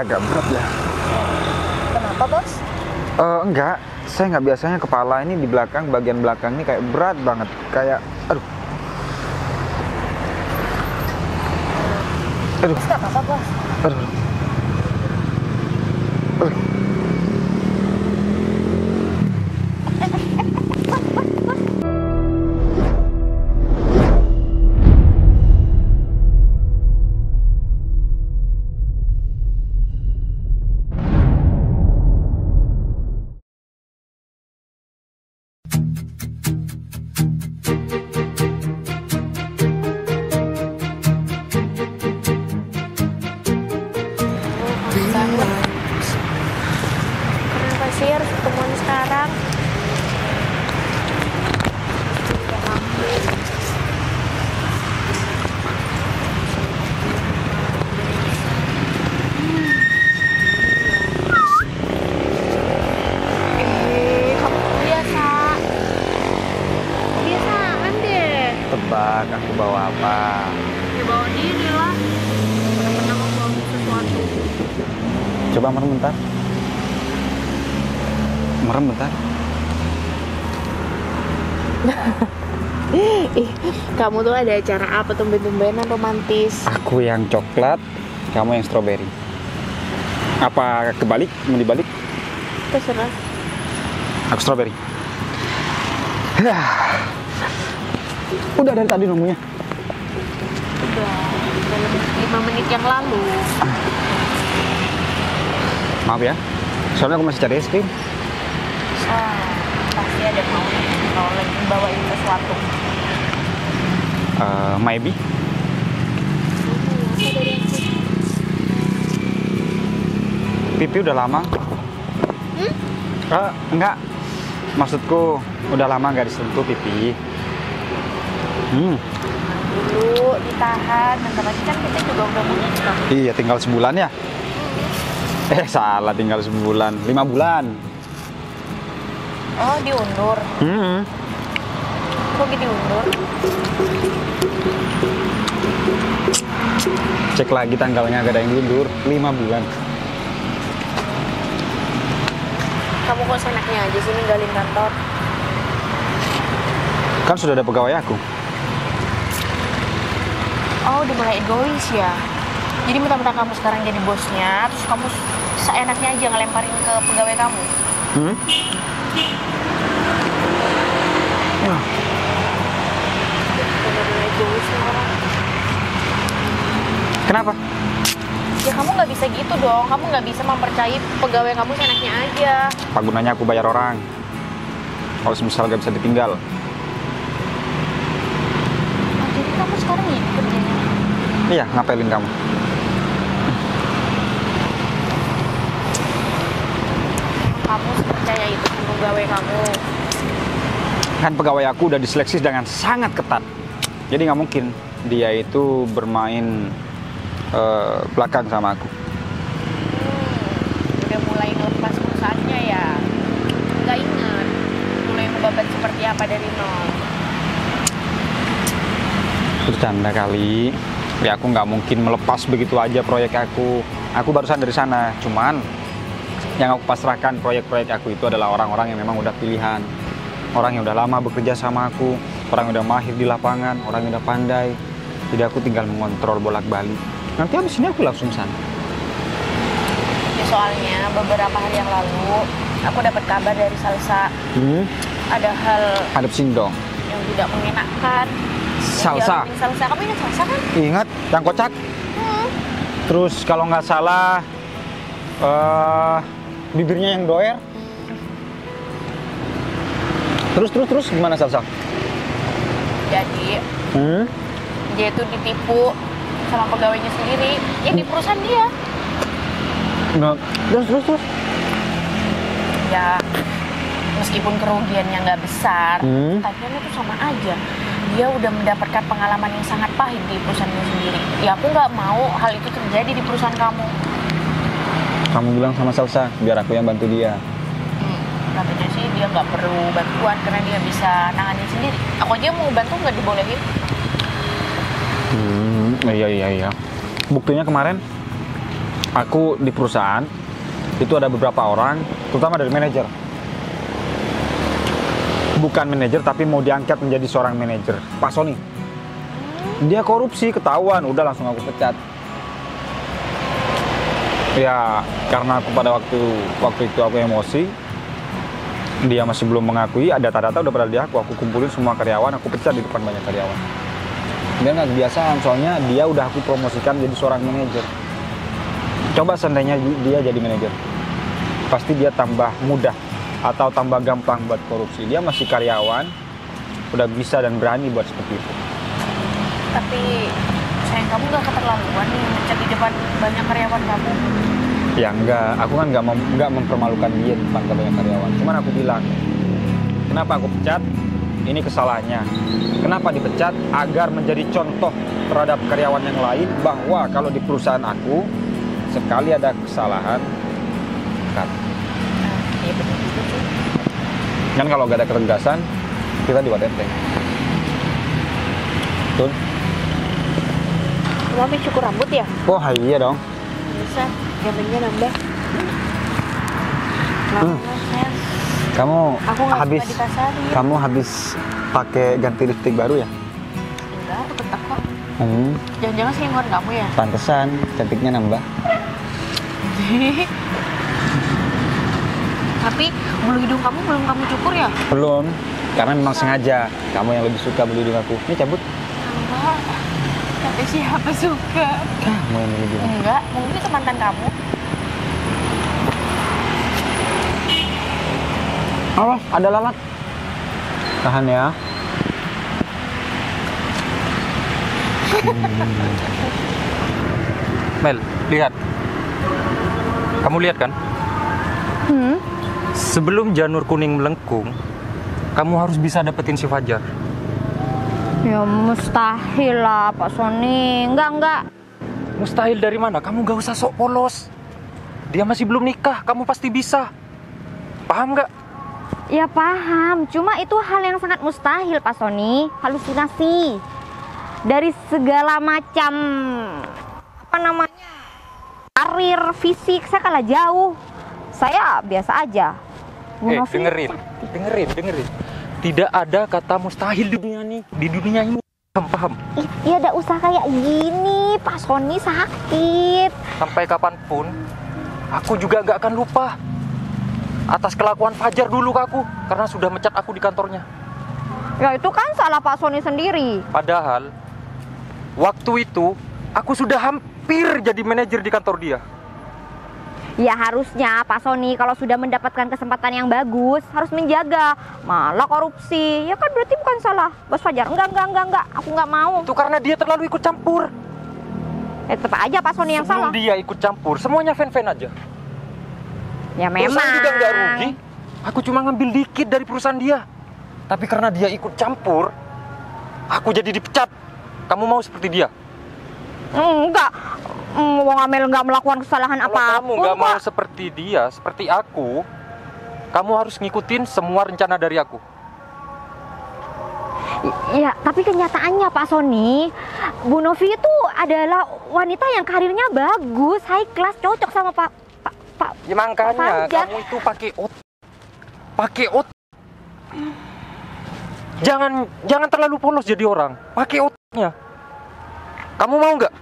agak berat ya. Kenapa, Bos? Enggak, saya nggak biasanya kepala ini di belakang, bagian belakang ini kayak berat banget. Kayak, aduh. Aduh. Bos, nggak apa-apa, Bos. Aduh. Aduh. Kenapa sih harus ketemuan sekarang? Kamu biasa. Kebiasaan deh. Tebak aku bawa apa? Ya bawa diri lah. Pernah bawa sesuatu. Coba merem bentar. Merem bentar. Ih, kamu tuh ada acara apa tumben-tumbenan romantis? Aku yang coklat, kamu yang stroberi. Apa kebalik? Mau dibalik? Terserah. Aku stroberi. Udah dari tadi nunggunya. Udah dalam 5 menit yang lalu. Maaf ya, soalnya aku masih cari es krim. Pasti ada mau kalau lagi bawain sesuatu. Maybe. Pipi udah lama. Enggak. Maksudku udah lama nggak disentuh pipi. Dulu ditahan, bentar lagi kan kita juga udah mau nikah. Iya, tinggal sebulan ya. Salah, tinggal sebulan. 5 bulan. Oh, diundur. Kok gitu diundur? Cek lagi tanggalnya, gak ada yang diundur. 5 bulan. Kamu kok senaknya aja sih ninggalin kantor? Kan sudah ada pegawai aku. Oh, udah mulai egois ya? Jadi mentang-mentang kamu sekarang jadi bosnya, terus kamu seenaknya aja ngelemparin ke pegawai kamu? Bener-bener egois nih orang. Kenapa? Ya kamu nggak bisa gitu dong, kamu nggak bisa mempercayai pegawai kamu seenaknya aja. Apa gunanya aku bayar orang kalau semisal gak bisa ditinggal? Oh, jadi kamu sekarang gitu kerjanya? Iya, ngapelin kamu. Kamu sepercaya itu sama pegawai kamu? Kan pegawai aku udah diseleksi dengan sangat ketat. Jadi nggak mungkin dia itu bermain belakang sama aku. Udah mulai ngelepas perusahaannya ya? Nggak ingat mulai ngebabat seperti apa dari nol? Bercanda kali. Ya aku nggak mungkin melepas begitu aja proyek aku. Aku barusan dari sana. Cuman yang aku pasrahkan proyek-proyek aku itu adalah orang-orang yang memang udah pilihan. Orang yang udah lama bekerja sama aku. Orang yang udah mahir di lapangan. Orang yang udah pandai. Jadi aku tinggal mengontrol bolak-balik. Nanti habis ini aku langsung sana. Ya, soalnya beberapa hari yang lalu aku dapat kabar dari Salsa. Ada hal Hadapin dong. yang tidak mengenakan. Salsa. Salsa, kamu ingat Salsa kan? Ingat yang kocak? Terus kalau nggak salah bibirnya yang doer. Terus gimana Salsa? Jadi dia itu ditipu sama pegawainya sendiri. Ya di perusahaan dia. Nah, terus. Ya meskipun kerugiannya nggak besar, tagihannya tuh sama aja. Dia udah mendapatkan pengalaman yang sangat pahit di perusahaannya sendiri. Ya aku nggak mau hal itu terjadi di perusahaan kamu. Kamu bilang sama Salsa biar aku yang bantu dia. Katanya sih dia nggak perlu bantuan karena dia bisa nanganin sendiri. Aku aja mau bantu nggak dibolehin. Iya. Buktinya kemarin Aku di perusahaan itu ada beberapa orang, terutama dari manajer. Bukan manajer, tapi mau diangkat menjadi seorang manajer. Pak Sony. Dia korupsi, ketahuan, udah langsung aku pecat. Ya, karena aku pada waktu itu aku emosi. Dia masih belum mengakui, ada data-data udah pada dia aku kumpulin semua karyawan, aku pecat di depan banyak karyawan. Dia nggak kebiasaan, soalnya dia udah aku promosikan jadi seorang manajer. Coba seandainya dia jadi manajer, pasti dia tambah mudah atau tambah gampang buat korupsi. Dia masih karyawan, udah bisa dan berani buat seperti itu. Tapi sayang, kamu gak keterlaluan nih mencat di depan banyak karyawan kamu? Ya enggak, aku kan nggak mempermalukan dia di depan banyak karyawan. Cuman aku bilang, kenapa aku pecat? Ini kesalahannya. Kenapa dipecat? Agar menjadi contoh terhadap karyawan yang lain bahwa kalau di perusahaan aku sekali ada kesalahan, cut. Iya betul juga sih. Kan kalau gak ada ketegasan, kita dibuat enteng. Betul? Kamu habis cukur rambut ya? Oh iya dong. Bisa, gantengnya nambah. Lama sayang. Kamu Aku nggak habis suka dikasarin. kamu habis pakai ganti lipstik baru ya? Enggak, aku tetap kok. Hmm, Jangan-jangan selingkuhan kamu ya? pantesan cantiknya nambah. Tapi bulu hidung kamu belum kamu cukur ya? Belum, karena memang sengaja. Kamu yang lebih suka bulu hidung aku. Ini cabut. Enggak. Tapi siapa suka? Kamu yang lebih hidung. Enggak, mungkin itu mantan kamu. Oh, ada lalat. Tahan ya. Mel, lihat. Kamu lihat kan? Sebelum janur kuning melengkung, kamu harus bisa dapetin si Fajar. Ya mustahil lah Pak Sony. Enggak. Mustahil dari mana? Kamu gak usah sok polos. Dia masih belum nikah, kamu pasti bisa. Paham gak? Ya paham, cuma itu hal yang sangat mustahil Pak Sony. Halusinasi. Dari segala macam karir, fisik, saya kalah jauh. Saya biasa aja. Bu Novi, dengerin. Tidak ada kata mustahil di dunia ini. Paham? ya ada usah kayak gini, Pak Sony sakit. Sampai kapanpun, aku juga gak akan lupa atas kelakuan Fajar dulu ke aku, karena sudah mecat aku di kantornya. Ya itu kan salah Pak Sony sendiri. Padahal waktu itu aku sudah hampir jadi manajer di kantor dia. Ya harusnya Pak Sony kalau sudah mendapatkan kesempatan yang bagus harus menjaga, malah korupsi. Ya kan berarti bukan salah Bos Fajar. Enggak. Aku nggak mau. Itu karena dia terlalu ikut campur. Tetap aja Pak Sony yang salah. Sebelum dia ikut campur, semuanya fan-fan aja. Ya memang. Perusahaan juga nggak rugi. Aku cuma ngambil dikit dari perusahaan dia. Tapi karena dia ikut campur, aku jadi dipecat. Kamu mau seperti dia? Enggak. Wong Amel nggak melakukan kesalahan Kalau apapun. kamu nggak mau Pak. seperti dia, seperti aku, kamu harus ngikutin semua rencana dari aku. Ya, tapi kenyataannya Pak Sony, Bu Novi itu adalah wanita yang karirnya bagus, high class, cocok sama Pak. Ya makanya Fajar. kamu itu pakai otak. Jangan terlalu polos jadi orang. Pakai otaknya. Kamu mau nggak?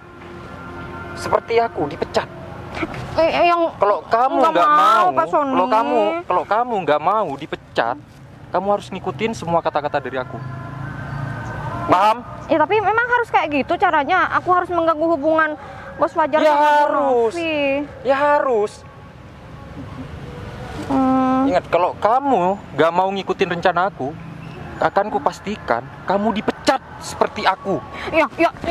Seperti aku dipecat. Yang Kalau kamu nggak nggak mau, Pak Sony. kalau kamu nggak mau dipecat, kamu harus ngikutin semua kata-kata dari aku. Paham? Ya tapi memang harus kayak gitu caranya. Aku harus mengganggu hubungan Bos Fajar Ya sama Bu harus. Novi. Ya harus. Ingat, kalau kamu nggak mau ngikutin rencana aku, akan kupastikan kamu dipecat seperti aku. Ya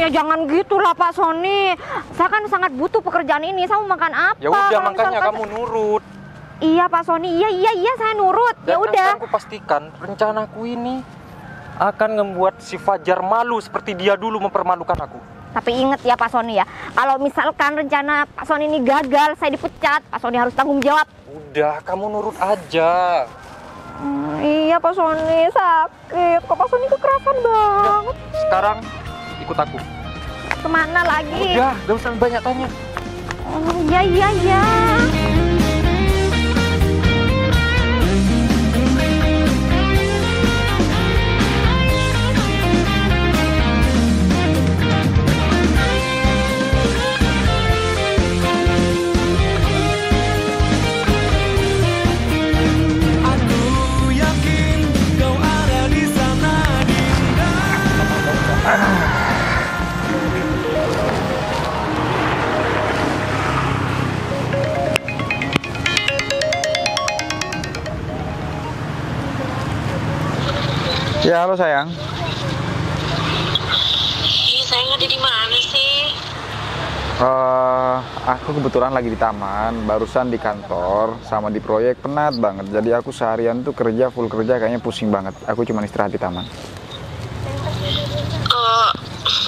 jangan gitulah Pak Sony. Saya kan sangat butuh pekerjaan ini. Saya mau makan apa? Ya udah, Kalau makanya misalkan- kamu nurut. Iya Pak Sony. Iya saya nurut. Ya Dan udah. akan kupastikan rencanaku ini akan membuat si Fajar malu seperti dia dulu mempermalukan aku. Tapi inget ya Pak Sony ya. Kalau misalkan rencana Pak Sony ini gagal, saya dipecat, Pak Sony harus tanggung jawab. Udah, kamu nurut aja. Iya Pak Sony sakit. Kok Pak Sony kekerasan banget. Sekarang ikut aku. Kemana lagi? Udah, gak usah banyak tanya. Oh, iya, iya, iya. Aku yakin kau ada di sana, Dinda. Ya, halo sayang. Ih, sayang ada di mana sih? Aku kebetulan lagi di taman, barusan di kantor, sama di proyek penat banget. Jadi aku seharian tuh kerja, full kerja, kayaknya pusing banget. Aku cuma istirahat di taman.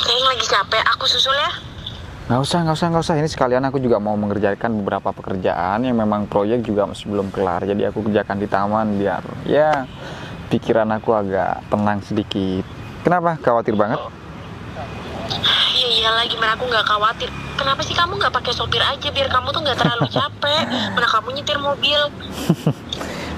Sayang lagi capek, aku susul ya. Nggak usah. Ini sekalian aku juga mau mengerjakan beberapa pekerjaan yang memang proyek juga masih belum kelar. Jadi aku kerjakan di taman biar ya pikiran aku agak tenang sedikit. Kenapa? Khawatir banget? Ya iyalah, gimana aku nggak khawatir. Kenapa sih kamu nggak pakai sopir aja biar kamu tuh nggak terlalu capek? Mana kamu nyetir mobil?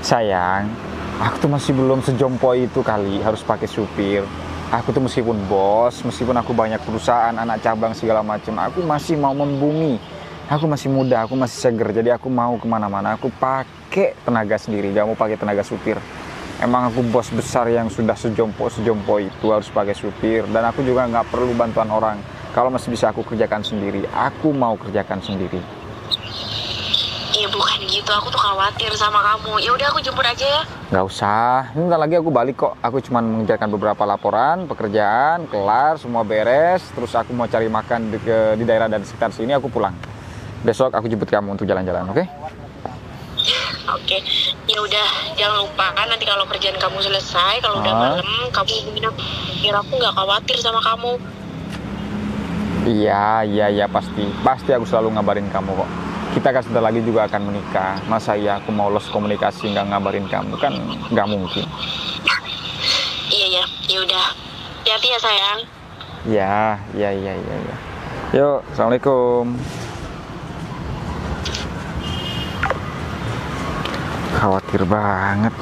Sayang, aku tuh masih belum sejompo itu kali harus pakai supir. Aku tuh meskipun bos, meskipun aku banyak perusahaan, anak cabang segala macam, aku masih mau membumi. Aku masih muda, aku masih seger, jadi aku mau kemana-mana aku pakai tenaga sendiri, gak mau pakai tenaga supir. Emang aku bos besar yang sudah sejompo itu harus pakai supir, dan aku juga nggak perlu bantuan orang. Kalau masih bisa aku kerjakan sendiri, aku mau kerjakan sendiri. Ya bukan gitu, aku tuh khawatir sama kamu. Ya udah, aku jemput aja ya. Nggak usah, ini bentar lagi aku balik kok. Aku cuma mengerjakan beberapa laporan, pekerjaan, kelar, semua beres. Terus aku mau cari makan di daerah dan sekitar sini, aku pulang. Besok aku jemput kamu untuk jalan-jalan, oke? Oke, ya udah, jangan lupa kan nanti kalau kerjaan kamu selesai, kalau udah malam, kamu hubungin aku. Biar aku nggak khawatir sama kamu. Iya, pasti aku selalu ngabarin kamu kok. Kita kan sebentar lagi juga akan menikah. Masa ya aku mau lost komunikasi nggak ngabarin kamu, kan nggak mungkin. Iya, ya udah. Hati-hati ya sayang. Iya. Yuk, assalamualaikum. Khawatir banget.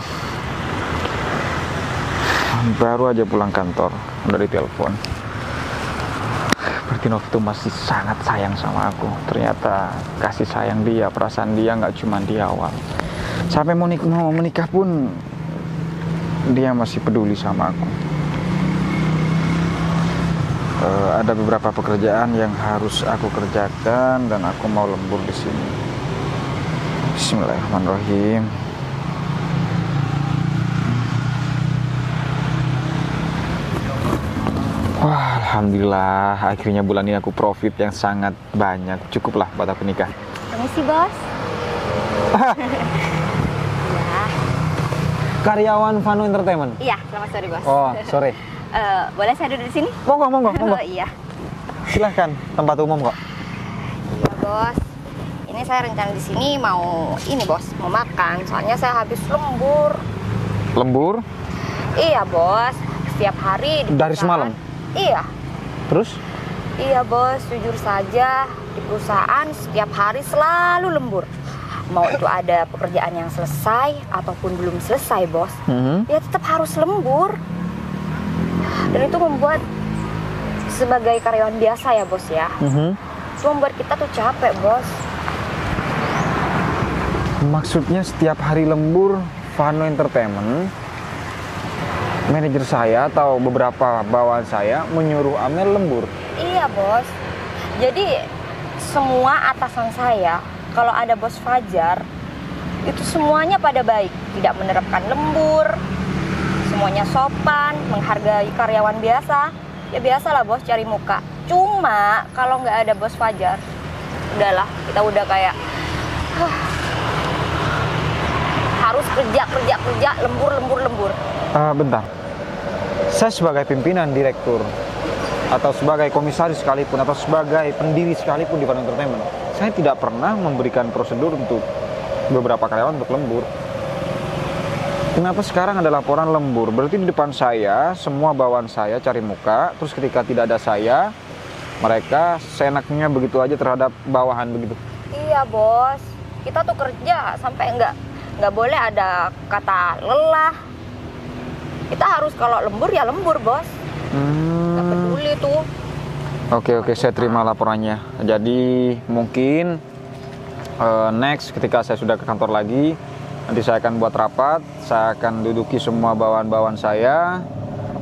Baru aja pulang kantor, udah ditelepon. Berarti Novi itu masih sangat sayang sama aku. Ternyata kasih sayang dia, perasaan dia nggak cuma di awal. Sampai mau menikah pun dia masih peduli sama aku. Ada beberapa pekerjaan yang harus aku kerjakan dan aku mau lembur di sini. Bismillahirrahmanirrahim. Wah, alhamdulillah akhirnya bulan ini aku profit yang sangat banyak. Cukuplah buat aku nikah. Permisi, Bos. Karyawan Vanu Entertainment. Iya, selamat sore, Bos. Oh, sore. Boleh saya duduk di sini? Monggo. Oh, iya. Silahkan, tempat umum kok. Iya, Bos. Ini saya rencana di sini mau Bos, mau makan. Soalnya saya habis lembur. Lembur? Iya, Bos. Setiap hari di Dari perusahaan. semalam? Iya. Terus? Iya, Bos. Jujur saja, di perusahaan setiap hari selalu lembur. Mau itu ada pekerjaan yang selesai ataupun belum selesai, Bos. Ya tetap harus lembur. Dan itu membuat sebagai karyawan biasa ya, Bos ya. Itu membuat kita tuh capek, Bos. Maksudnya setiap hari lembur Vanu Entertainment, manajer saya atau beberapa bawahan saya menyuruh Amel lembur. Iya, Bos. Jadi semua atasan saya, kalau ada Bos Fajar, itu semuanya pada baik, tidak menerapkan lembur, semuanya sopan, menghargai karyawan biasa. Ya biasalah, Bos, cari muka. Cuma kalau nggak ada Bos Fajar, udahlah, kita udah kayak harus kerja, lembur. Bentar. Saya sebagai pimpinan direktur atau sebagai komisaris sekalipun atau sebagai pendiri sekalipun di Vanu Entertainment, saya tidak pernah memberikan prosedur untuk beberapa karyawan untuk lembur. Kenapa sekarang ada laporan lembur? Berarti di depan saya semua bawahan saya cari muka, terus ketika tidak ada saya, mereka seenaknya begitu aja terhadap bawahan begitu. Iya bos, kita tuh kerja sampai nggak boleh ada kata lelah. Kita harus kalau lembur ya lembur bos. Nggak peduli tuh. Oke, saya terima laporannya. Jadi mungkin next ketika saya sudah ke kantor lagi, nanti saya akan buat rapat, saya akan duduki semua bawahan-bawahan saya,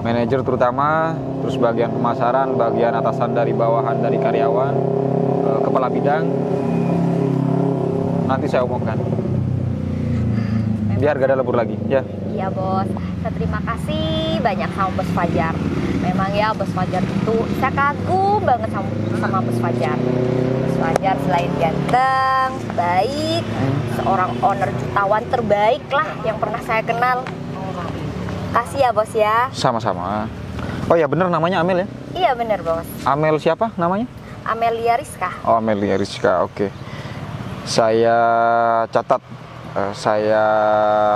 manajer terutama, terus bagian pemasaran, bagian atasan dari bawahan dari karyawan, kepala bidang. Nanti saya umumkan. Biar gak ada lembur lagi, ya. Iya bos, saya terima kasih banyak sama Bos Fajar. Memang ya Bos Fajar itu, saya kagum banget sama Bos Fajar. Bos Fajar selain ganteng, baik, seorang owner jutawan terbaik lah yang pernah saya kenal. Kasih ya bos ya. Sama-sama. Oh ya bener namanya Amel ya? Iya bener bos. Amel siapa namanya? Amelia Rizka. Oh Amelia Rizka, oke. Saya catat, saya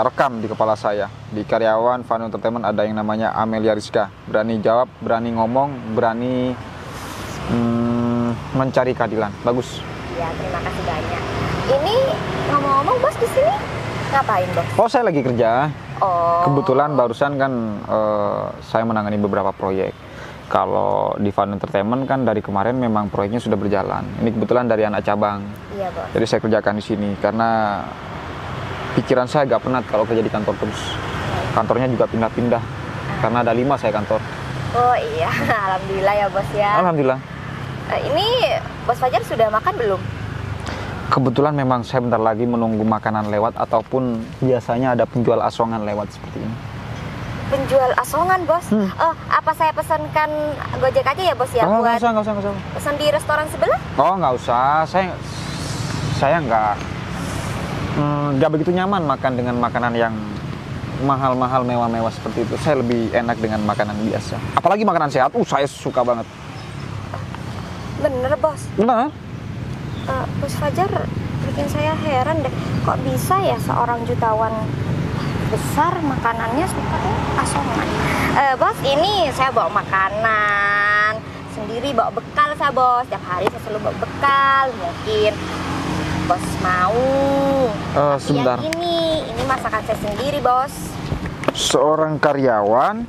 rekam di kepala saya. Di karyawan Fun Entertainment ada yang namanya Amelia Rizka. Berani jawab, berani ngomong, berani mencari keadilan. Bagus. Ya terima kasih banyak. Ini ngomong-ngomong bos di sini ngapain bos? Oh saya lagi kerja. Oh. Kebetulan barusan kan saya menangani beberapa proyek. Kalau di Fun Entertainment kan dari kemarin memang proyeknya sudah berjalan. Ini kebetulan dari anak cabang. Iya bos. Jadi saya kerjakan di sini karena pikiran saya agak penat kalau kerja di kantor terus. Kantornya juga pindah-pindah karena ada 5 saya kantor. Oh iya, alhamdulillah ya bos ya. Alhamdulillah. Ini Bos Fajar sudah makan belum? Kebetulan memang saya bentar lagi menunggu makanan lewat ataupun biasanya ada penjual asongan lewat seperti ini. Penjual asongan bos? Apa saya pesankan Gojek aja ya bos ya? Oh, buat nggak usah. pesan di restoran sebelah? Oh nggak usah, saya nggak begitu nyaman makan dengan makanan yang mahal-mahal, mewah-mewah seperti itu. Saya lebih enak dengan makanan biasa. Apalagi makanan sehat, saya suka banget. Bener bos? Benar? Bos Fajar bikin saya heran deh. Kok bisa ya seorang jutawan besar makanannya seperti asongan? Bos, ini saya bawa makanan sendiri, bawa bekal saya bos. Setiap hari saya selalu bawa bekal. Mungkin bos mau. Sebentar. Yang ini masakan saya sendiri bos. Seorang karyawan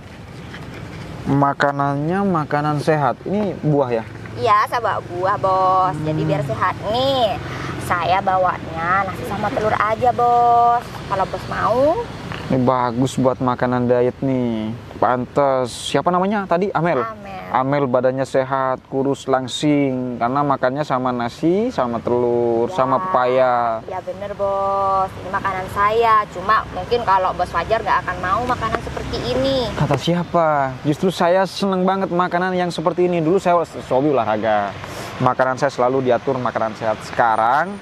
makanannya makanan sehat. Ini buah ya? Iya, saya bawa buah bos. Jadi biar sehat nih. Saya bawanya nasi sama telur aja bos. Kalau bos mau. Ini bagus buat makanan diet nih. Pantes. Siapa namanya tadi? Amel. Amel badannya sehat, kurus, langsing. Karena makannya sama nasi, sama telur, Ya, sama pepaya. Ya bener bos. Ini makanan saya. Cuma mungkin kalau Bos Fajar nggak akan mau makanan seperti ini. Kata siapa? Justru saya seneng banget makanan yang seperti ini. Dulu saya hobi olahraga. Makanan saya selalu diatur makanan sehat. Sekarang,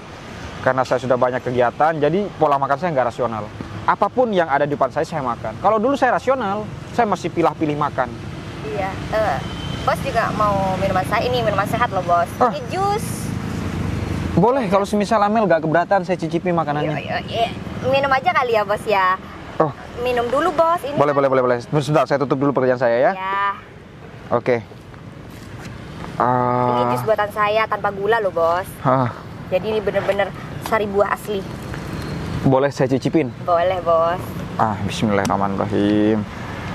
karena saya sudah banyak kegiatan, jadi pola makan saya nggak rasional. Apapun yang ada di depan saya makan. Kalau dulu saya rasional, saya masih pilih-pilih makan. Iya. Bos juga mau minuman saya. Ini minuman sehat loh bos. Ini jus. Boleh, kalau semisal Amel gak keberatan, saya cicipi makanannya. Minum aja kali ya bos ya. Oh, Minum dulu bos. Ini boleh. Sebentar, saya tutup dulu pekerjaan saya ya. ya. Oke. Ini jus buatan saya tanpa gula loh bos. Jadi ini bener-bener sari buah asli. Boleh saya cicipin? Boleh bos. Bismillahirrahmanirrahim.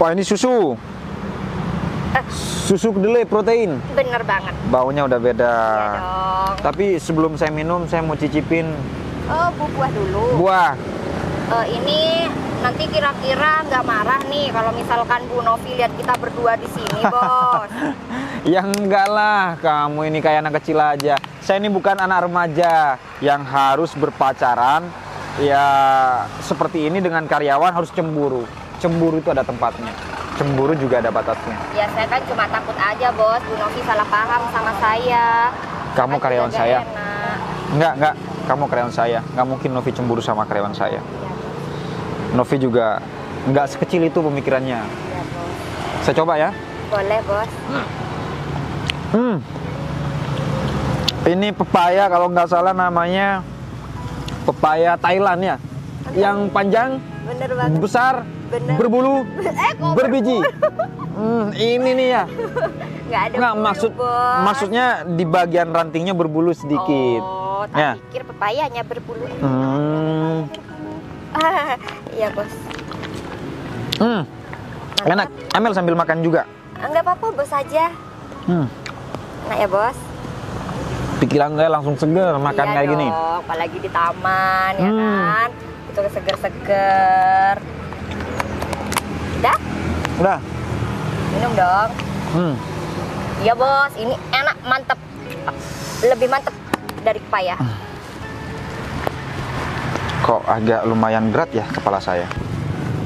Wah, ini susu. Susu kedelai protein. Bener banget. Baunya udah beda. Iya dong. Tapi sebelum saya minum, saya mau cicipin Buah dulu. buah. Ini nanti kira-kira nggak marah nih kalau misalkan Bu Novi lihat kita berdua di sini bos. Ya enggak lah, kamu ini kayak anak kecil aja. Saya ini bukan anak remaja yang harus berpacaran. Ya seperti ini dengan karyawan harus cemburu. Cemburu itu ada tempatnya. Cemburu juga ada batasnya. Ya saya kan cuma takut aja bos, Bu Novi salah paham sama saya. Kamu Kan karyawan juga saya. nggak enak. Enggak. Kamu karyawan saya. Nggak mungkin Novi cemburu sama karyawan saya. Iya, Novi juga nggak sekecil itu pemikirannya. iya bos. Saya coba ya. Boleh bos. Ini pepaya kalau nggak salah namanya pepaya Thailand ya. Yang panjang, Bener banget. besar, Bener. berbulu, Kok berbiji. Ini nih ya. Nggak ada Nggak, bulu, bos. maksudnya di bagian rantingnya berbulu sedikit. Oh, Tak Ya. pikir pepayanya berbulu. Iya bos. Enak. Amel sambil makan juga. Enggak apa-apa bos aja. Enak ya bos. Pikiran saya langsung seger makan Iya kayak gini. dong, apalagi di taman ya kan. Itu seger-seger. Udah? Udah. Minum dong. Iya bos, ini enak, mantep. Lebih mantep dari pepaya. Kok agak lumayan berat ya kepala saya?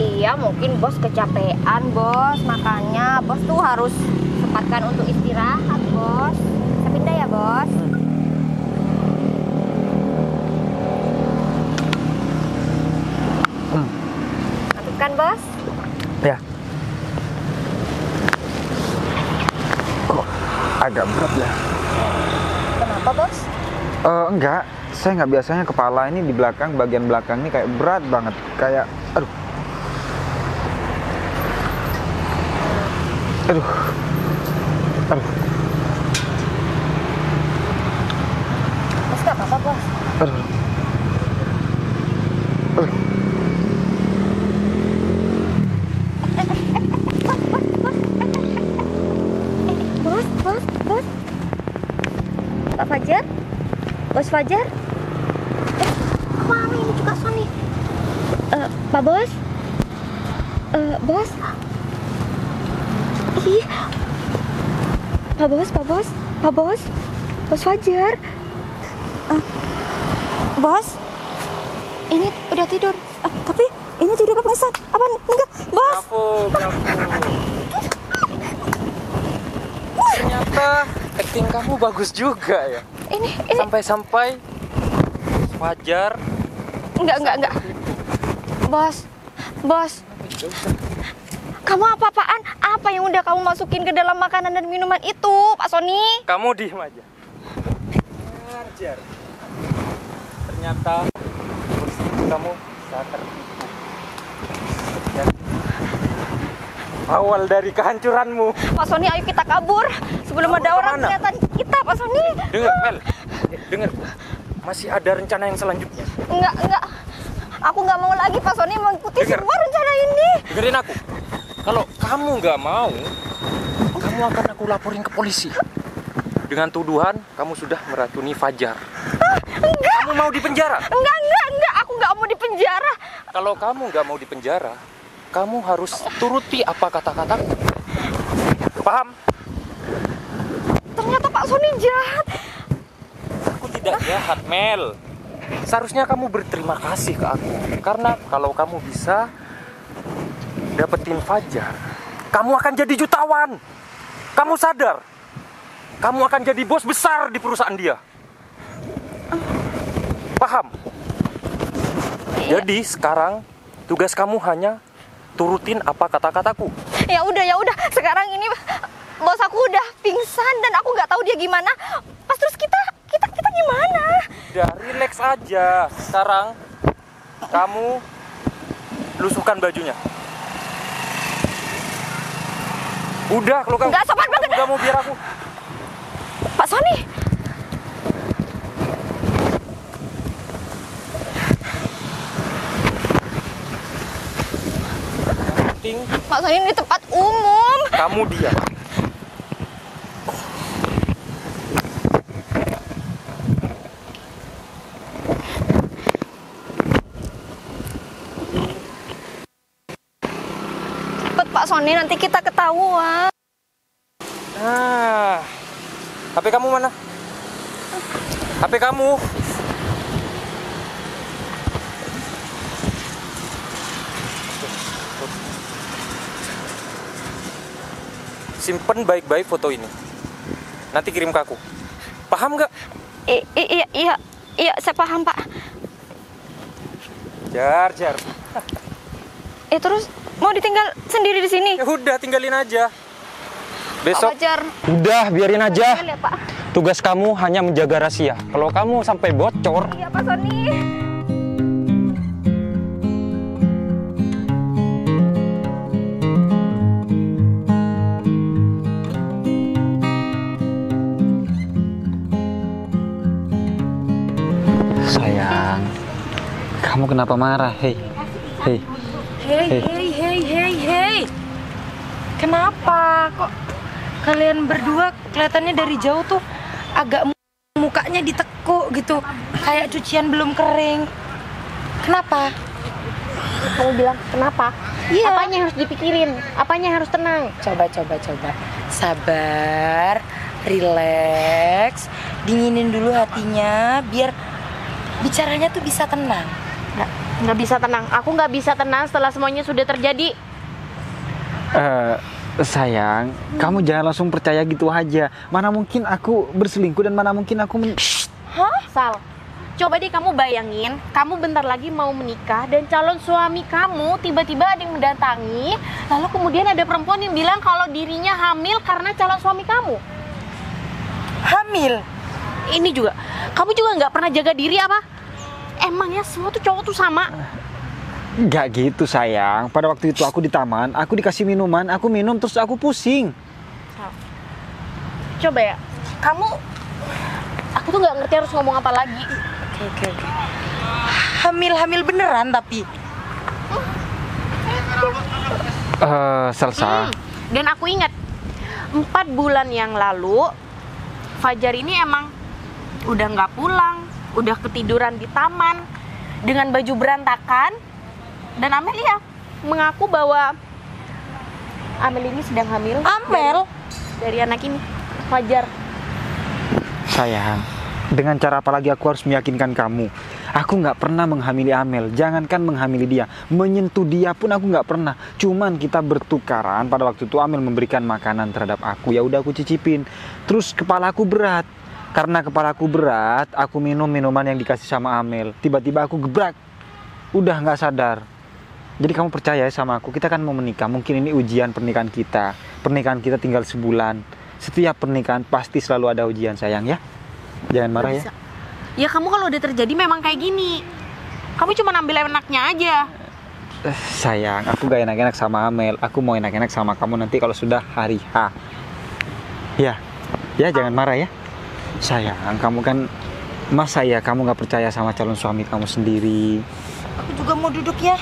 Iya, mungkin bos kecapean bos. Makanya bos tuh harus sempatkan untuk istirahat bos. Saya pindah ya bos. Mantap kan bos? Ya. Kok agak berat ya? Kenapa bos? Enggak, saya nggak biasanya kepala ini di belakang, bagian belakang ini kayak berat banget, kayak aduh. Aduh. Bos gak apa-apa bos. Aduh. Bos. Pak Fajar? Bos Fajar? Kemana ini juga Sony? Pak Bos? Bos? Ih. Pak Bos? Bos Fajar? Bos? Ini udah tidur. Tapi ini tidur kepleset. Apa enggak? Bos? Bravo. Ternyata acting kamu bagus juga ya. Ini Sampai-sampai Fajar. enggak. Bos. Kamu apa-apaan? Apa yang udah kamu masukin ke dalam makanan dan minuman itu, Pak Sony? Kamu diem aja. Fajar. Ternyata kamu bisa tertipu. Dan awal dari kehancuranmu. Pak Sony, ayo kita kabur sebelum ada orang kemana? kelihatan kita, Pak Sony. Dengar, Mel. Dengar. Masih ada rencana yang selanjutnya. Enggak. Aku nggak mau lagi, Pak Sony mengikuti Dengar. semua rencana ini. Dengerin aku. Kalau kamu nggak mau, kamu akan aku laporin ke polisi. Dengan tuduhan kamu sudah meracuni Fajar. Enggak. Kamu mau di penjara? Enggak. Aku nggak mau di penjara. Kalau kamu nggak mau di penjara, kamu harus turuti apa kata-kataku. Paham? Ternyata Pak Sony jahat. Aku tidak jahat, Mel. Seharusnya kamu berterima kasih ke aku. Karena kalau kamu bisa dapetin Fajar, kamu akan jadi jutawan. Kamu sadar? Kamu akan jadi bos besar di perusahaan dia. Paham? Jadi sekarang tugas kamu hanya turutin apa kata-kataku. Ya udah. Sekarang ini bos aku udah pingsan dan aku nggak tahu dia gimana. Pas terus kita gimana? Udah, relax aja. Sekarang kamu lusuhkan bajunya. Udah, kalau kamu Nggak sopan banget. nggak mau biar aku. Pak Sony. Ting, Pak Sony, ini tempat umum. kamu diam. Cepet Pak Sony, nanti kita ketahuan. Nah, HP kamu mana? HP kamu. Simpen baik-baik foto ini. Nanti kirim ke aku. Paham nggak? Iya, saya paham Pak. Jar. Terus mau ditinggal sendiri di sini? Ya udah, tinggalin aja. Pak Besok Fajar. Udah, biarin aja. Ya, Pak. Tugas kamu hanya menjaga rahasia. Kalau kamu sampai bocor, Iya Pak Sony. kenapa marah? Hei. Hei. Hei. Kenapa kok kalian berdua kelihatannya dari jauh tuh agak mukanya ditekuk gitu, kayak cucian belum kering. Kenapa? Kamu bilang kenapa? Iya. Apanya yang harus dipikirin? Apanya yang harus tenang? Coba. Sabar, relax, dinginin dulu hatinya biar bicaranya tuh bisa tenang. Nggak bisa tenang. Aku nggak bisa tenang setelah semuanya sudah terjadi. Sayang, kamu jangan langsung percaya gitu aja. Mana mungkin aku berselingkuh dan mana mungkin aku Hah? Sal, coba deh kamu bayangin, kamu bentar lagi mau menikah dan calon suami kamu tiba-tiba ada yang mendatangi, lalu kemudian ada perempuan yang bilang kalau dirinya hamil karena calon suami kamu. Hamil? Ini juga, kamu juga nggak pernah jaga diri apa? Emangnya semua tuh cowok tuh sama? Nggak gitu sayang. Pada waktu itu aku di taman, aku dikasih minuman, aku minum terus aku pusing. Coba ya, aku tuh nggak ngerti harus ngomong apa lagi. Oke. Hamil beneran tapi? Salsa. Dan aku ingat 4 bulan yang lalu Fajar ini emang udah nggak pulang, udah ketiduran di taman dengan baju berantakan. Dan Amelia mengaku bahwa Amel ini sedang hamil. Amel? Dari anak ini, Fajar. Sayang, dengan cara apa lagi aku harus meyakinkan kamu? Aku nggak pernah menghamili Amel. Jangankan menghamili dia, menyentuh dia pun aku nggak pernah. Cuman kita bertukaran. Pada waktu itu Amel memberikan makanan terhadap aku. Ya udah aku cicipin. Terus kepalaku berat. Karena kepalaku berat, aku minum minuman yang dikasih sama Amel. Tiba-tiba aku gebrak. Udah nggak sadar. Jadi kamu percaya sama aku, kita kan mau menikah. Mungkin ini ujian pernikahan kita. Pernikahan kita tinggal sebulan. Setiap pernikahan pasti selalu ada ujian sayang ya. Jangan marah ya. Ya kamu kalau udah terjadi memang kayak gini. Kamu cuma ambil enaknya aja. Sayang, aku gak enak-enak sama Amel. Aku mau enak-enak sama kamu nanti kalau sudah hari H. Ya jangan marah ya. Sayang, kamu kan masa ya kamu gak percaya sama calon suami kamu sendiri. Aku juga mau duduk ya.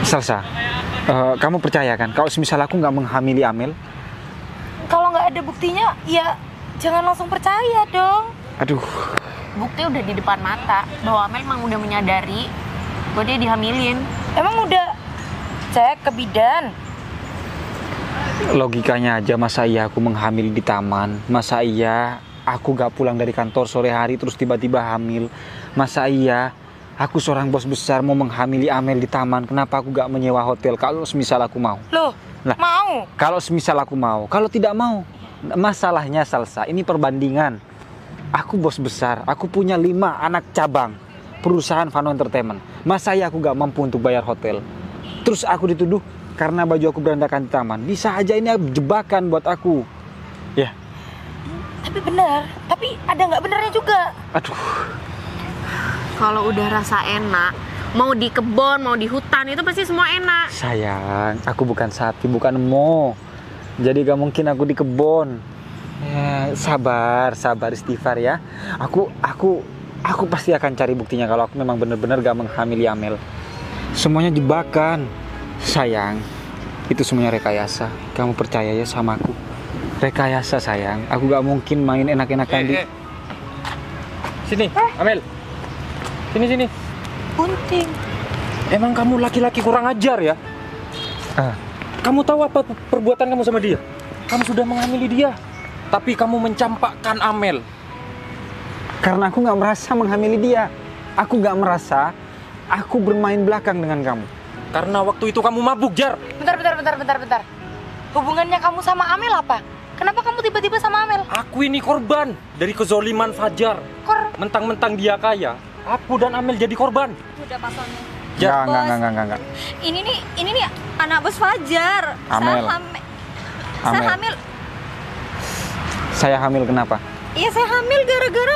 Salsa, kamu percaya kan kalau semisal aku nggak menghamili Amel? Kalau nggak ada buktinya, ya jangan langsung percaya dong. Aduh. Bukti udah di depan mata bahwa Amel emang udah menyadari bahwa dia dihamilin. Emang udah cek ke bidan? Logikanya aja, masa iya aku menghamili di taman? Masa iya aku gak pulang dari kantor sore hari terus tiba-tiba hamil? Masa iya aku seorang bos besar mau menghamili Amel di taman? Kenapa aku gak menyewa hotel kalau semisal aku mau? Loh, mau? Kalau semisal aku mau, kalau tidak mau, masalahnya Salsa, ini perbandingan. Aku bos besar, aku punya 5 anak cabang perusahaan Vano Entertainment. Masa ya aku gak mampu untuk bayar hotel? Terus aku dituduh karena baju aku berantakan di taman. Bisa aja ini jebakan buat aku. Ya. Tapi benar, tapi ada nggak benernya juga. Aduh. Kalau udah rasa enak, mau di kebun, mau di hutan, itu pasti semua enak. Sayang, aku bukan sapi, bukan emo. Jadi gak mungkin aku di kebun. Ya, sabar istighfar ya. Aku pasti akan cari buktinya kalau aku memang benar-benar gak menghamili Amel. Semuanya jebakan. Sayang, itu semuanya rekayasa. Kamu percaya ya sama aku. Rekayasa sayang. Aku gak mungkin main enak-enakan di... Sini, Amel. Sini. Bunting. Emang kamu laki-laki kurang ajar ya? Kamu tahu apa perbuatan kamu sama dia? Kamu sudah menghamili dia. Tapi kamu mencampakkan Amel. Karena aku gak merasa menghamili dia. Aku gak merasa aku bermain belakang dengan kamu. Karena waktu itu kamu mabuk, Jar. Bentar. Hubungannya kamu sama Amel apa? Kenapa kamu tiba-tiba sama Amel? Aku ini korban dari kezoliman Fajar. Mentang-mentang dia kaya, aku dan Amel jadi korban. Udah pasangnya. Ya, enggak. Ini nih anak bos Fajar. Amel. Saya hamil. Saya hamil kenapa? Iya, saya hamil gara-gara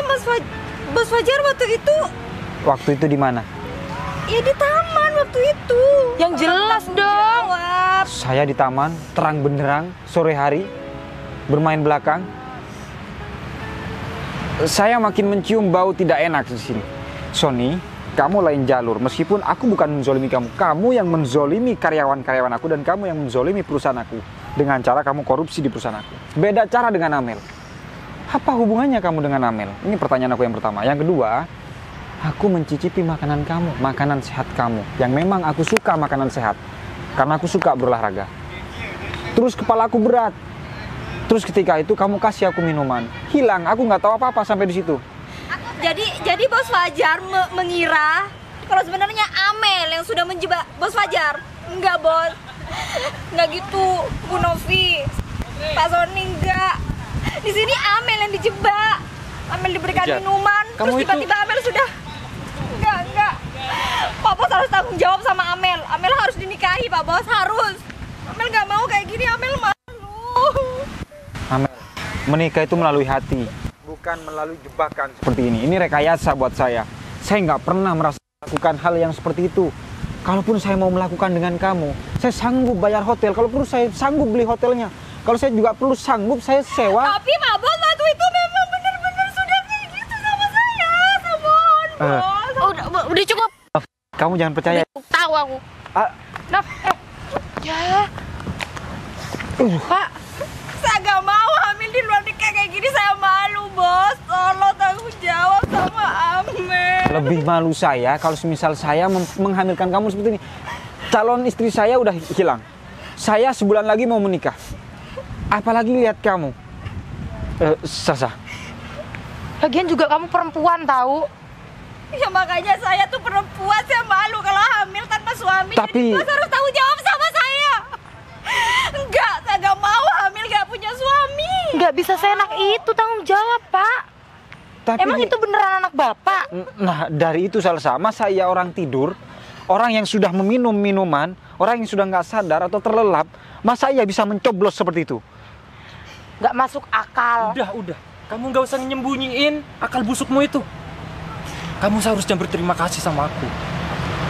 bos Fajar waktu itu. Waktu itu di mana? Ya di taman waktu itu. Yang jelas dong. Saya di taman, terang benderang, sore hari, bermain belakang. saya makin mencium bau tidak enak di sini. Sony, kamu lain jalur. Meskipun aku bukan menzolimi kamu, kamu yang menzolimi karyawan-karyawan aku dan kamu yang menzolimi perusahaan aku dengan cara kamu korupsi di perusahaan aku. Beda cara dengan Amel. Apa hubungannya kamu dengan Amel? Ini pertanyaan aku yang pertama. Yang kedua, aku mencicipi makanan kamu, makanan sehat kamu. Yang memang aku suka makanan sehat, karena aku suka berolahraga. Terus kepala aku berat. Terus ketika itu kamu kasih aku minuman, hilang. Aku nggak tahu apa-apa sampai di situ. Jadi Bos Fajar mengira kalau sebenarnya Amel yang sudah menjebak Bos Fajar. Enggak, Bos. Enggak gitu, Bu Novi. Pak Sony enggak. Di sini Amel yang dijebak. Amel diberikan Jar, minuman, kamu terus tiba-tiba Amel sudah enggak. Pak Bos harus tanggung jawab sama Amel. Amel harus dinikahi, Pak Bos, harus. Amel nggak mau kayak gini, Amel malu. Amel, menikah itu melalui hati, bukan melalui jebakan seperti ini. Ini rekayasa buat saya. Saya nggak pernah melakukan hal yang seperti itu. Kalaupun saya mau melakukan dengan kamu, saya sanggup bayar hotel. Kalau perlu saya sanggup beli hotelnya. Kalau saya juga perlu sanggup saya sewa. Tapi Pak Bos waktu itu memang benar-benar sudah kayak gitu sama saya, sama Bos. Udah cukup. Kamu jangan percaya. Tahu aku. Naf, ya. Pak, Saya nggak mau hamil di luar nikah kayak gini, saya malu, Bos. Tolong tanggung jawab sama Amel. Lebih malu saya kalau semisal saya menghamilkan kamu seperti ini. Calon istri saya udah hilang. Saya sebulan lagi mau menikah. Apalagi lihat kamu. Sasa. lagian juga kamu perempuan tahu. Ya makanya saya tuh perempuan, saya malu kalau hamil tanpa suami. Tapi- Jadi Bos harus tanggung jawab sama saya. Enggak, saya nggak mau hamil nggak punya suami. Nggak bisa seenak itu tanggung jawab, Pak. Tapi Emang itu beneran anak Bapak? Nah, dari itu Salsa, masa ya orang tidur, orang yang sudah meminum minuman, orang yang sudah nggak sadar atau terlelap, masa ia bisa mencoblos seperti itu? Nggak masuk akal. Udah. Kamu nggak usah nyembunyiin akal busukmu itu. Kamu seharusnya berterima kasih sama aku.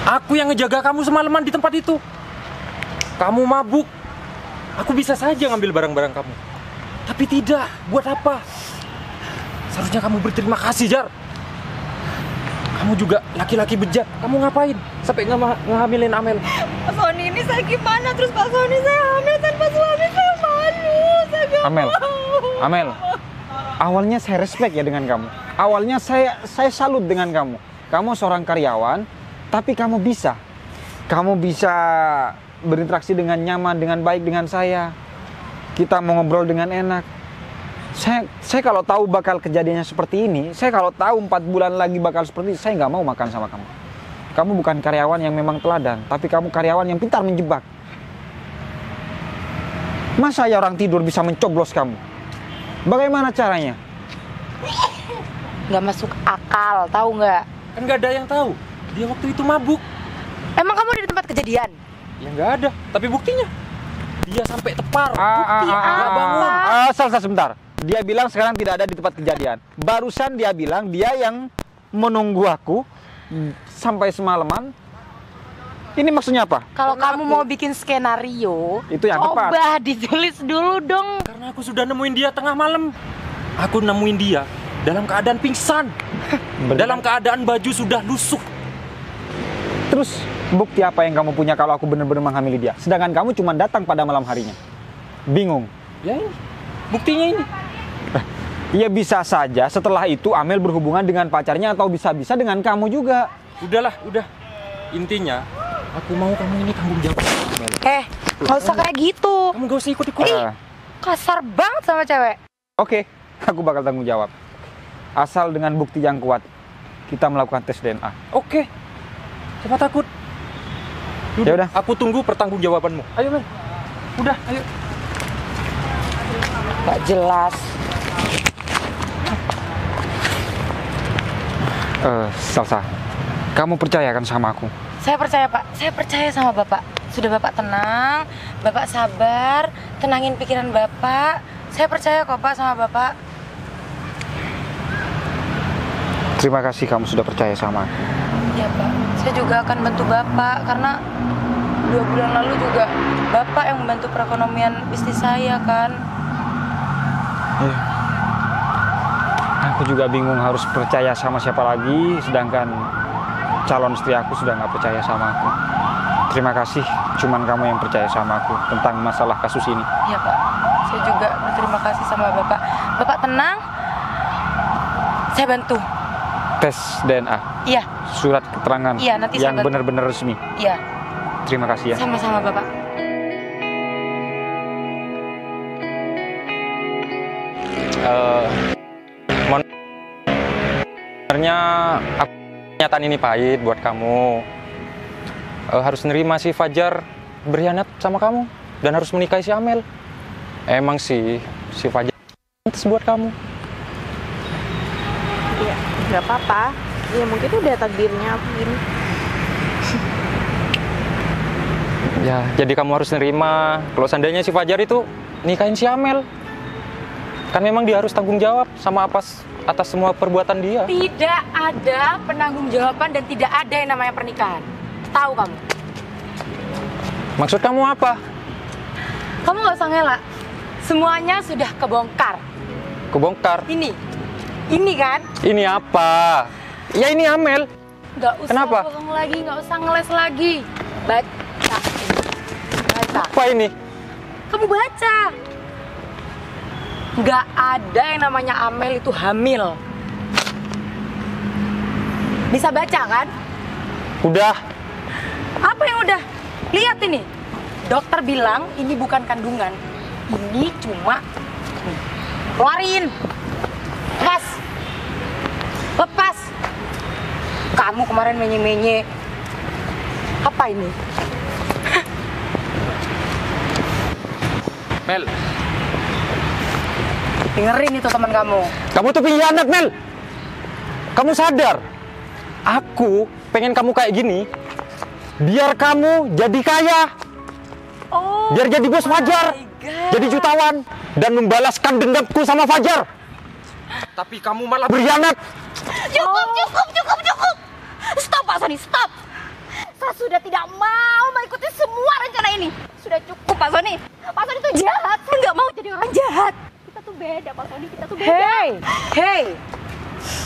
Aku yang ngejaga kamu semalaman di tempat itu. Kamu mabuk. Aku bisa saja ngambil barang-barang kamu. Tapi tidak. Buat apa? Seharusnya kamu berterima kasih, Jar. Kamu juga laki-laki bejat. Kamu ngapain? Sampai ngehamilin Amel. Pak Sony ini saya gimana? Terus Pak Sony saya hamil tanpa suami, saya malu. Saya nggak Amel, mau. Amel, awalnya saya respect ya dengan kamu. Awalnya saya salut dengan kamu. Kamu seorang karyawan, tapi kamu bisa berinteraksi dengan nyaman, dengan baik dengan saya. Kita mau ngobrol dengan enak. Saya kalau tahu bakal kejadiannya seperti ini, saya kalau tahu 4 bulan lagi bakal seperti ini, saya nggak mau makan sama kamu. Kamu bukan karyawan yang memang teladan, tapi kamu karyawan yang pintar menjebak. Masa ya orang tidur bisa mencoblos kamu? Bagaimana caranya? Nggak masuk akal, tahu nggak? Kan nggak ada yang tahu. Dia waktu itu mabuk. Emang kamu di tempat kejadian? Ya nggak ada. Tapi buktinya. Dia sampai tepar. Bukti nggak bangun. Salsa sebentar. Dia bilang sekarang tidak ada di tempat kejadian. Barusan dia bilang dia yang menunggu aku sampai semalaman. Ini maksudnya apa? Kalau Karena kamu aku- mau bikin skenario, Itu yang tepat. coba ditulis dulu dong. Karena aku sudah nemuin dia tengah malam. Aku nemuin dia dalam keadaan pingsan. Dalam keadaan baju sudah lusuh. Terus bukti apa yang kamu punya kalau aku benar-benar menghamili dia? Sedangkan kamu cuma datang pada malam harinya. Bingung. Ya ini. Buktinya ini. Ya bisa saja setelah itu Amel berhubungan dengan pacarnya atau bisa-bisa dengan kamu juga. Udah. Intinya, aku mau kamu ini tanggung jawab. Mel. Nggak usah kayak gitu. Kamu gak usah ikut-ikut. Kasar banget sama cewek. Oke, aku bakal tanggung jawab. Asal dengan bukti yang kuat, kita melakukan tes DNA. Oke. Siapa takut? Ya udah. Aku tunggu pertanggungjawabanmu. Ayo, Mel. Udah, ayo. Nggak jelas. Salsa, kamu percaya kan sama aku? Saya percaya, Pak. Saya percaya sama Bapak. Sudah Bapak tenang, Bapak sabar, tenangin pikiran Bapak. Saya percaya kok, Pak, sama Bapak. Terima kasih kamu sudah percaya sama aku. Ya, Pak. Saya juga akan bantu Bapak karena 2 bulan lalu juga Bapak yang membantu perekonomian bisnis saya kan. Aku juga bingung harus percaya sama siapa lagi, sedangkan calon istri aku sudah nggak percaya sama aku. Terima kasih, cuman kamu yang percaya sama aku tentang masalah kasus ini. Iya Pak, saya juga berterima kasih sama Bapak. Bapak tenang, saya bantu. Tes DNA, Iya, surat keterangan Iya, nanti saya yang bantu. benar-benar resmi. iya, Terima kasih ya. sama-sama Bapak. Sebenarnya aku kenyataan ini pahit buat kamu. Harus nerima si Fajar berkhianat sama kamu dan harus menikahi si Amel. Emang sih si Fajar pantas buat kamu. Ya, nggak apa-apa. Ya mungkin udah takdirnya Vin. Ya, jadi kamu harus nerima kalau seandainya si Fajar itu nikahin si Amel. Kan memang dia harus tanggung jawab sama atas semua perbuatan dia. Tidak ada penanggung-jawaban dan tidak ada yang namanya pernikahan. Tahu kamu? Maksud kamu apa? Kamu nggak usah ngelak. Semuanya sudah kebongkar. Kebongkar. Ini kan? Ini apa? Ya ini Amel. Nggak usah Kenapa? bohong lagi, nggak usah ngeles lagi. Baca. Baca. Apa ini? Kamu baca. Nggak ada yang namanya Amel itu hamil. Bisa baca kan? Udah. Apa yang udah? Lihat ini. Dokter bilang ini bukan kandungan. Ini cuma keluarin. Lepas. Lepas. Kamu kemarin menye-menye. Apa ini? Mel, Dengerin itu teman kamu. kamu tuh pengkhianat, Mel. Kamu sadar? Aku pengen kamu kayak gini biar kamu jadi kaya. Oh, Biar jadi bos Fajar. my God. Jadi jutawan dan membalaskan dendamku sama Fajar. Tapi kamu malah berkhianat. Cukup. Stop Pak Sony, stop. Saya sudah tidak mau mengikuti semua rencana ini. Sudah cukup Pak Sony. Pak Sony itu jahat. Saya nggak mau jadi orang jahat. Kita tuh beda Pak Sony, kita tuh beda. Hey.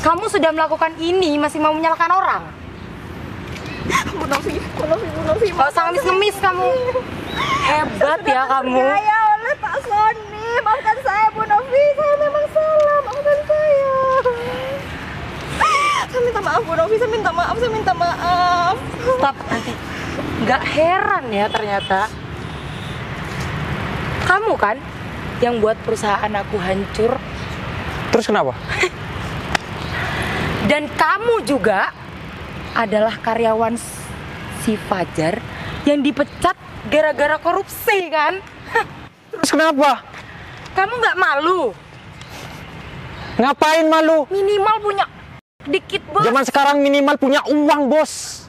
Kamu sudah melakukan ini masih mau menyalahkan orang? Bu Novi. Gak usah ngemis-ngemis kamu. Hebat ya kamu. Saya oleh Pak Sony. Maafkan saya Bu Novi. Saya memang salah. Maafkan saya. Saya minta maaf Bu Novi. Saya minta maaf. Stop nanti. Nggak heran ya ternyata. Kamu kan yang buat perusahaan aku hancur. Terus kenapa? Dan kamu juga adalah karyawan si Fajar yang dipecat gara-gara korupsi kan? Terus kenapa? Kamu nggak malu? Ngapain malu? Minimal punya dikit bos. Zaman sekarang minimal punya uang, bos.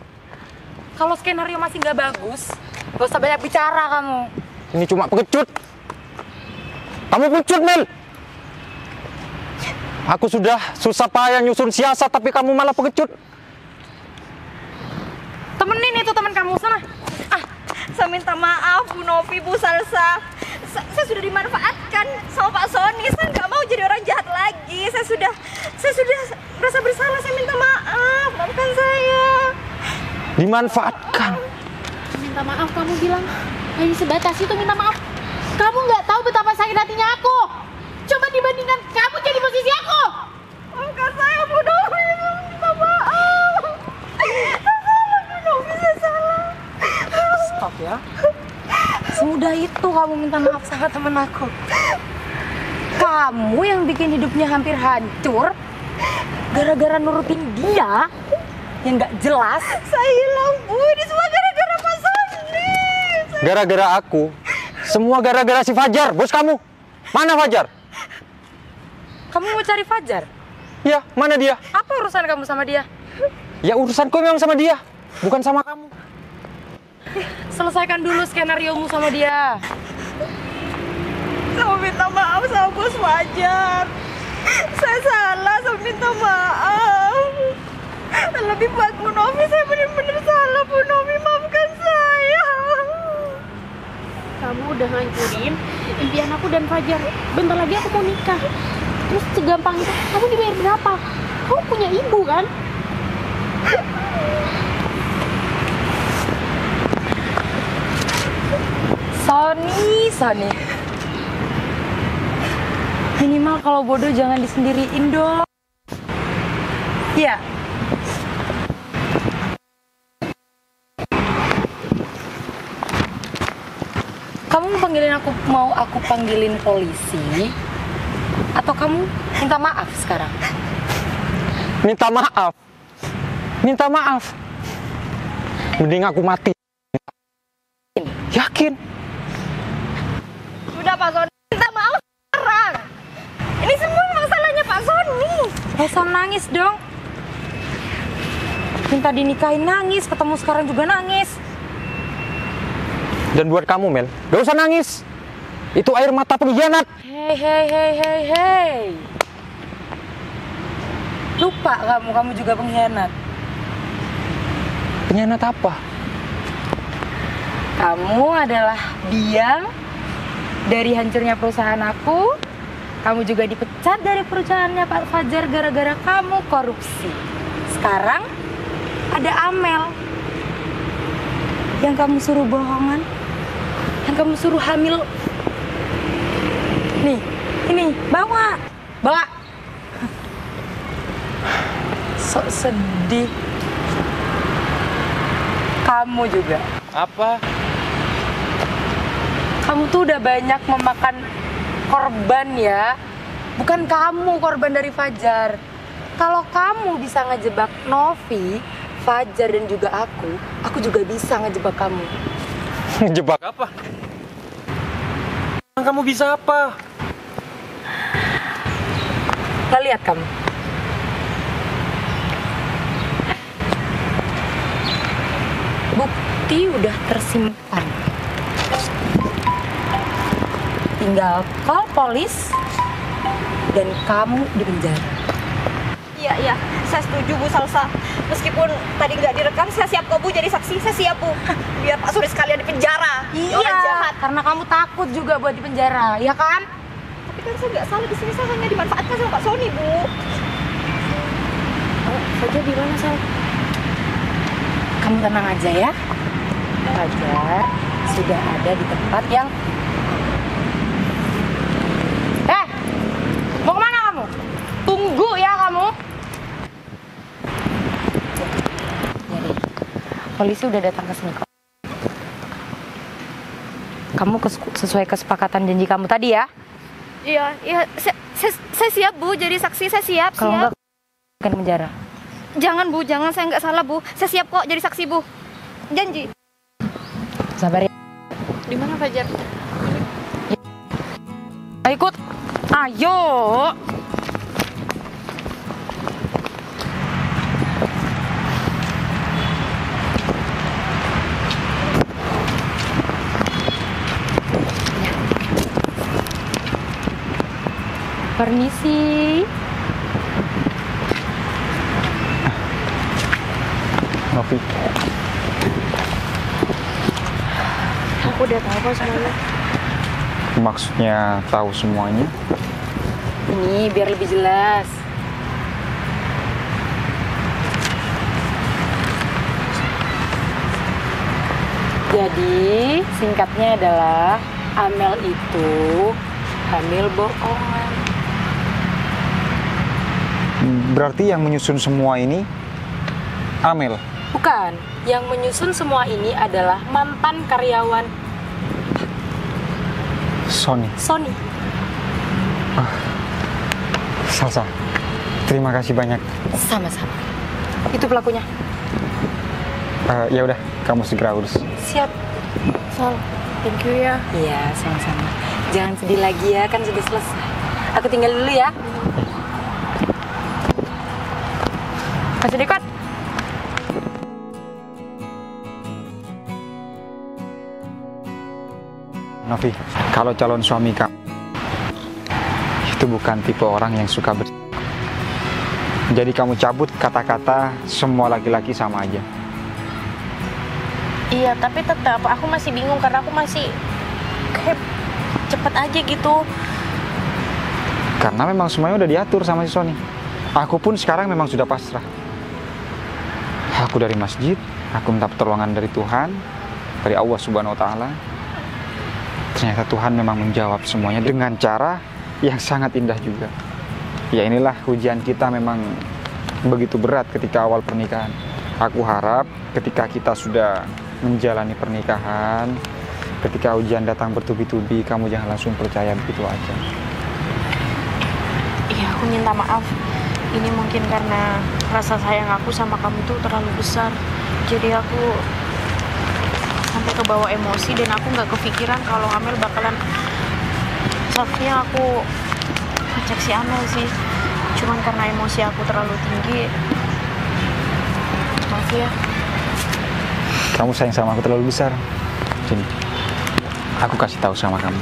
Kalau skenario masih nggak bagus, gak usah banyak bicara kamu. Ini cuma pengecut. Kamu pengecut, Mel. Aku sudah susah payah nyusun siasat, tapi kamu malah pengecut. Temenin itu teman kamu sana. Saya minta maaf Bu Novi, Bu Salsa. Saya sudah dimanfaatkan sama Pak Sony. Saya nggak mau jadi orang jahat lagi. Saya sudah merasa bersalah. Saya minta maaf. Maafkan saya. Dimanfaatkan. Minta maaf kamu bilang hanya sebatas itu minta maaf. Kamu nggak tahu betapa sakit hatinya aku. Coba dibandingkan kamu jadi posisi aku. Maafkan saya Bu Novi. Minta maaf. Bu Novi, saya salah. Stop ya. Semudah itu kamu minta maaf sama temen aku. Kamu yang bikin hidupnya hampir hancur gara-gara nurutin dia yang nggak jelas. Saya hilang Bu. Ini semua gara-gara Pak Sony. Gara-gara aku. Semua gara-gara si Fajar, bos kamu. Mana Fajar? Kamu mau cari Fajar? Ya, mana dia? Apa urusan kamu sama dia? Ya urusanku memang sama dia, bukan sama kamu. Selesaikan dulu skenariomu sama dia. Saya mau minta maaf sama Bos Fajar. Saya salah, saya minta maaf. Lebih buat Bu Novi, saya benar-benar salah. Bu Novi, maafkan saya. Kamu udah ngancurin impian aku dan Fajar. Bentar lagi aku mau nikah. Terus segampang itu, kamu dibayar berapa? Kamu punya ibu kan? Sony. Minimal kalau bodoh jangan disendiriin dong. Iya. Kamu mau aku panggilin polisi? Atau kamu minta maaf sekarang? Minta maaf. Minta maaf. Mending aku mati. Yakin? Sudah Pak Sony, minta maaf sekarang. Ini semua masalahnya Pak Sony. Gak usah nangis dong. Minta dinikahin nangis, ketemu sekarang juga nangis. Dan buat kamu, Mel, gak usah nangis. Itu air mata pengkhianat. Hei. Lupa kamu juga pengkhianat. Pengkhianat apa? Kamu adalah biang dari hancurnya perusahaan aku. Kamu juga dipecat dari perusahaannya Pak Fajar gara-gara kamu korupsi. Sekarang ada Amel yang kamu suruh bohongan, yang kamu suruh hamil. Nih, ini bawa. Sok sedih. Kamu juga. Apa? Kamu tuh udah banyak memakan korban ya. Bukan kamu korban dari Fajar. Kalau kamu bisa ngejebak Novi, Fajar dan juga aku juga bisa ngejebak kamu. Ngejebak Apa? Kamu bisa apa? Nggak lihat kamu? Bukti udah tersimpan. Tinggal call polis dan kamu di penjara. Iya, saya setuju Bu Salsa. Meskipun tadi nggak direkam, saya siap kok Bu jadi saksi, saya siap Bu. Biar Pak Suri sekalian di penjara. Orang jahat. Karena kamu takut juga buat di penjara, ya kan? Tapi kan saya nggak salah di sini, saya hanya dimanfaatkan sama Pak Sony Bu. Fajar di mana, Sal? Kamu tenang aja ya. Fajar sudah ada di tempat yang... Mau kemana kamu? Tunggu ya kamu. Jadi, polisi udah datang ke sini kok. Kamu sesuai kesepakatan janji kamu tadi ya? Iya, saya siap Bu jadi saksi, saya siap. Kalau enggak, akan penjara. Jangan Bu, jangan, saya nggak salah Bu. Saya siap kok jadi saksi Bu. Janji. Sabar ya. Di mana Fajar? Ikut. Ayo. Permisi. Novi. Aku udah tahu kok semuanya. Maksudnya tahu semuanya? Ini biar lebih jelas. Jadi singkatnya adalah Amel itu hamil bohongan. Berarti yang menyusun semua ini Amel? Bukan, yang menyusun semua ini adalah mantan karyawan Sony. Salsa, terima kasih banyak. Sama-sama. Itu pelakunya. Ya udah, kamu segera urus. Siap. Sal, thank you ya. Iya, sama-sama. Jangan sedih lagi ya, kan sudah selesai. Aku tinggal dulu ya. Masih dekat. Novi, kalau calon suami kamu itu bukan tipe orang yang suka jadi kamu cabut kata-kata semua laki-laki sama aja. Iya, tapi tetap aku masih bingung karena aku masih kayak cepet aja gitu. Karena memang semuanya udah diatur sama si Sony. Aku pun sekarang memang sudah pasrah. Aku dari masjid, aku minta pertolongan dari Tuhan, dari Allah Subhanahu wa Ta'ala. Ternyata Tuhan memang menjawab semuanya dengan cara yang sangat indah juga. Ya inilah ujian kita, memang begitu berat ketika awal pernikahan. Aku harap ketika kita sudah menjalani pernikahan, ketika ujian datang bertubi-tubi, kamu jangan langsung percaya begitu aja. Iya, aku minta maaf. Ini mungkin karena rasa sayang aku sama kamu tuh terlalu besar. Jadi aku sampai kebawa emosi dan aku nggak kepikiran kalau Amel bakalan. Seharusnya aku ngecek si Amel sih. Cuman karena emosi aku terlalu tinggi. Maaf ya. Kamu sayang sama aku terlalu besar. Sini, aku kasih tahu sama kamu,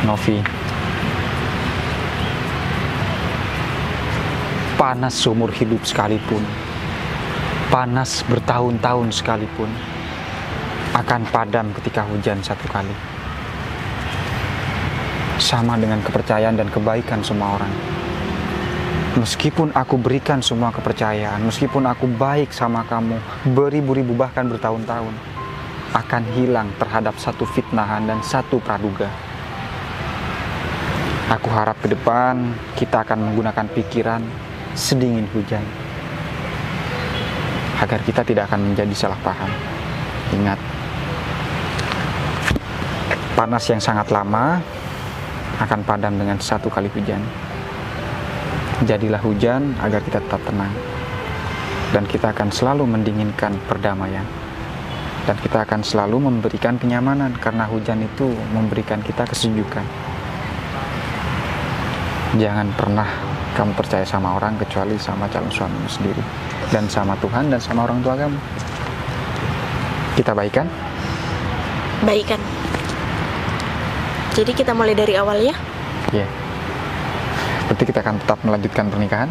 Novi. Panas seumur hidup sekalipun, panas bertahun-tahun sekalipun, akan padam ketika hujan satu kali. Sama dengan kepercayaan dan kebaikan semua orang. Meskipun aku berikan semua kepercayaan, meskipun aku baik sama kamu beribu-ribu bahkan bertahun-tahun, akan hilang terhadap satu fitnahan dan satu praduga. Aku harap ke depan kita akan menggunakan pikiran sedingin hujan, agar kita tidak akan menjadi salah paham. Ingat, panas yang sangat lama akan padam dengan satu kali hujan. Jadilah hujan agar kita tetap tenang, dan kita akan selalu mendinginkan perdamaian, dan kita akan selalu memberikan kenyamanan, karena hujan itu memberikan kita kesejukan. Jangan pernah kamu percaya sama orang kecuali sama calon suamimu sendiri, dan sama Tuhan, dan sama orang tua kamu. Kita baikan? Baikan. Jadi kita mulai dari awal ya? Iya. Berarti kita akan tetap melanjutkan pernikahan.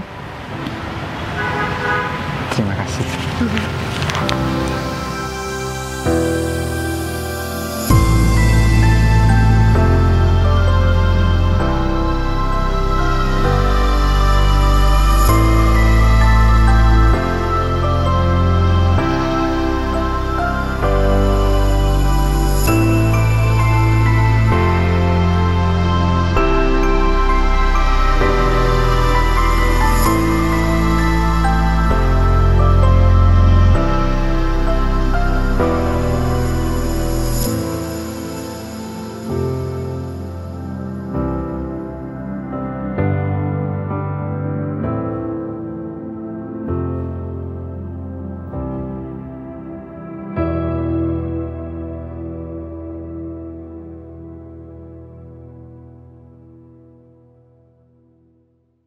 Terima kasih.